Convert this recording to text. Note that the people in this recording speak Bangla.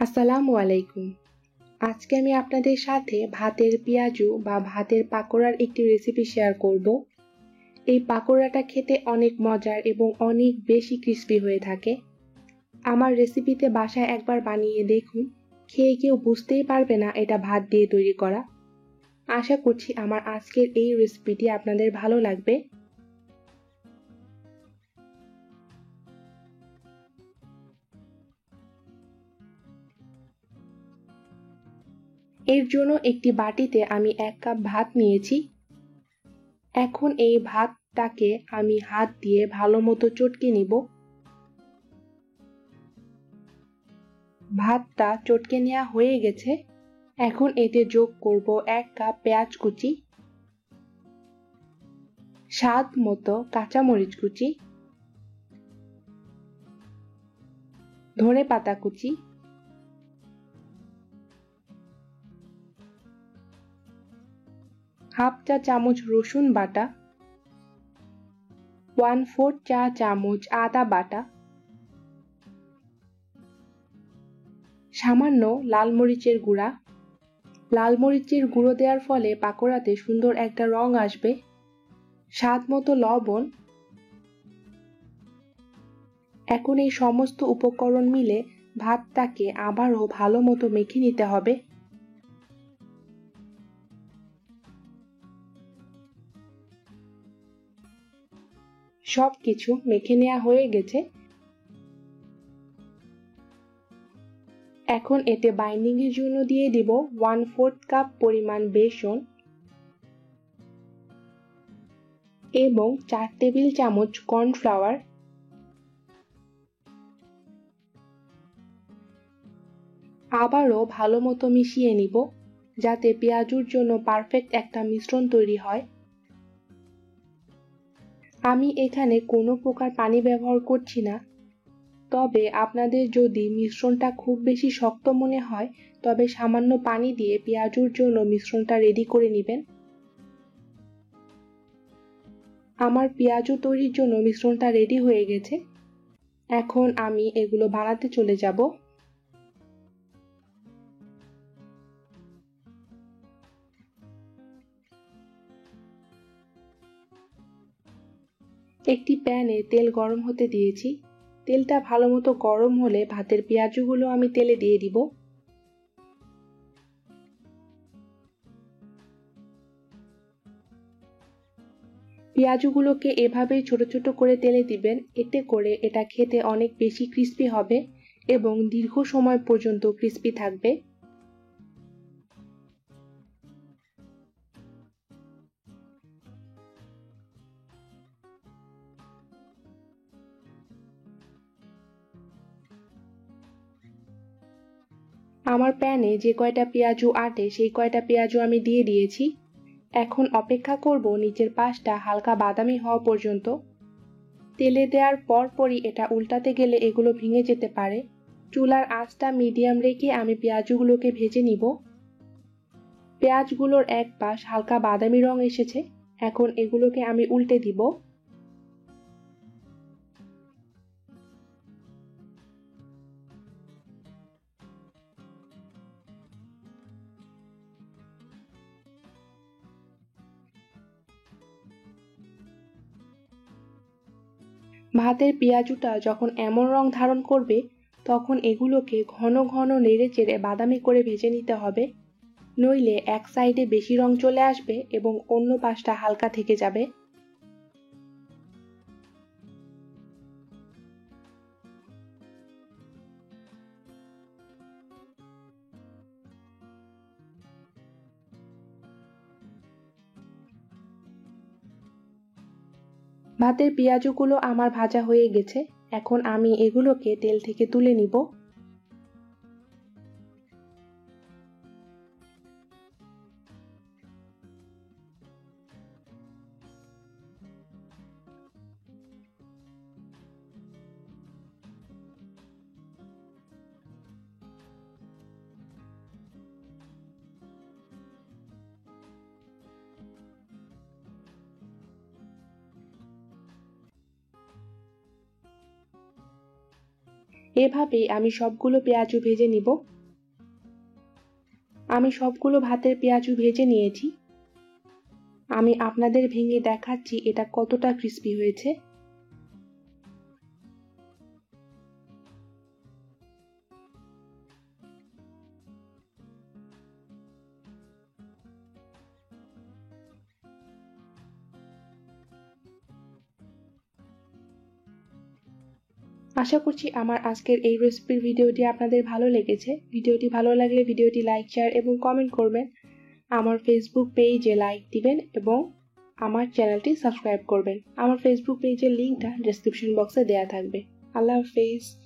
আসসালামু আলাইকুম। আজকে আমি আপনাদের সাথে ভাতের পেঁয়াজু বা ভাতের পাকোড়ার একটি রেসিপি শেয়ার করব। এই পাকোড়াটা খেতে অনেক মজার এবং অনেক বেশি ক্রিস্পি হয়ে থাকে। আমার রেসিপিতে বাসায় একবার বানিয়ে দেখুন, খেয়ে কেউ বুঝতেই পারবে না এটা ভাত দিয়ে তৈরি করা। আশা করছি আমার আজকের এই রেসিপিটি আপনাদের ভালো লাগবে। এর জন্য একটি বাটিতে আমি 1 কাপ ভাত নিয়েছি। এখন এই ভাতটাকে আমি হাত দিয়ে ভালোমতো চটকে নিব। ভাতটা চটকে নেওয়া হয়ে গেছে। এখন এতে যোগ করব 1 কাপ পেঁয়াজ কুচি, স্বাদ মতো কাঁচামরিচ কুচি, ধনেপাতা কুচি, হাফ চা চামচ রসুন বাটা, 1/4 চা চামচ আদা বাটা, সামান্য লাল মরিচের গুঁড়া। লাল মরিচের গুঁড়ো দেওয়ার ফলে পাকোড়াতে সুন্দর একটা রং আসবে। স্বাদ মতো লবণ। এখন এই সমস্ত উপকরণ মিলে ভাতটাকে আবারও ভালো মতো মেখে নিতে হবে। সবকিছু মেখে নেওয়া হয়ে গেছে। এখন এতে বাইন্ডিং এর জন্য দিয়ে দিব 1/4 কাপ পরিমাণ বেসন এবং 4 টেবিল চামচ কর্নফ্লাওয়ার। আবারও ভালো মতো মিশিয়ে নিব যাতে পেঁয়াজুর জন্য পারফেক্ট একটা মিশ্রণ তৈরি হয়। আমি এখানে কোনো প্রকার পানি ব্যবহার করছি না, তবে আপনাদের যদি মিশ্রণটা খুব বেশি শক্ত মনে হয় তবে সামান্য পানি দিয়ে পেঁয়াজুর জন্য মিশ্রণটা রেডি করে নেবেন। আমার পেঁয়াজু তৈরির জন্য মিশ্রণটা রেডি হয়ে গেছে। এখন আমি এগুলো বানাতে চলে যাব। একটি প্যানে তেল গরম হতে দিয়েছি। তেলটা ভালো মতো গরম হলে ভাতের পেঁয়াজুগুলো আমি তেলে দিয়ে দিব। পেঁয়াজুগুলোকে এভাবেই ছোট ছোট করে তেলে দিবেন, এতে করে এটা খেতে অনেক বেশি ক্রিস্পি হবে এবং দীর্ঘ সময় পর্যন্ত ক্রিস্পি থাকবে। আমার প্যানে যে কয়টা পেঁয়াজু আটে সেই কয়টা পেঁয়াজু আমি দিয়ে দিয়েছি। এখন অপেক্ষা করব নিচের পাশটা হালকা বাদামি হওয়া পর্যন্ত। তেলে দেওয়ার পরপরই এটা উল্টাতে গেলে এগুলো ভেঙে যেতে পারে। চুলার আঁচটা মিডিয়াম রেখে আমি পেঁয়াজগুলোকে ভেজে নিব। পেঁয়াজগুলোর এক পাশ হালকা বাদামি রং এসেছে। এখন এগুলোকে আমি উল্টে দিব। ভাতের পেঁয়াজুটা যখন এমন রং ধারণ করবে তখন এগুলোকে ঘন ঘন নেড়ে চেড়ে বাদামি করে ভেজে নিতে হবে, নইলে এক সাইডে বেশি রং চলে আসবে এবং অন্য পাশটা হালকা থেকে যাবে। ভাতের পেঁয়াজুগুলো আমার ভাজা হয়ে গেছে। এখন আমি এগুলোকে তেল থেকে তুলে নিব। এভাবেই আমি সবগুলো পেঁয়াজু ভেজে নিব। আমি সবগুলো ভাতের পেঁয়াজু ভেজে নিয়েছি। আমি আপনাদের ভেঙে দেখাচ্ছি এটা কতটা ক্রিস্পি হয়েছে। আশা করছি আমার আজকের এই রেসিপির ভিডিওটি আপনাদের ভালো লেগেছে। ভিডিওটি ভালো লাগলে ভিডিওটি লাইক, শেয়ার এবং কমেন্ট করবেন। আমার ফেসবুক পেজে লাইক দিবেন এবং আমার চ্যানেলটি সাবস্ক্রাইব করবেন। আমার ফেসবুক পেজের লিঙ্কটা ডেসক্রিপশন বক্সে দেয়া থাকবে। আল্লাহ হাফেজ।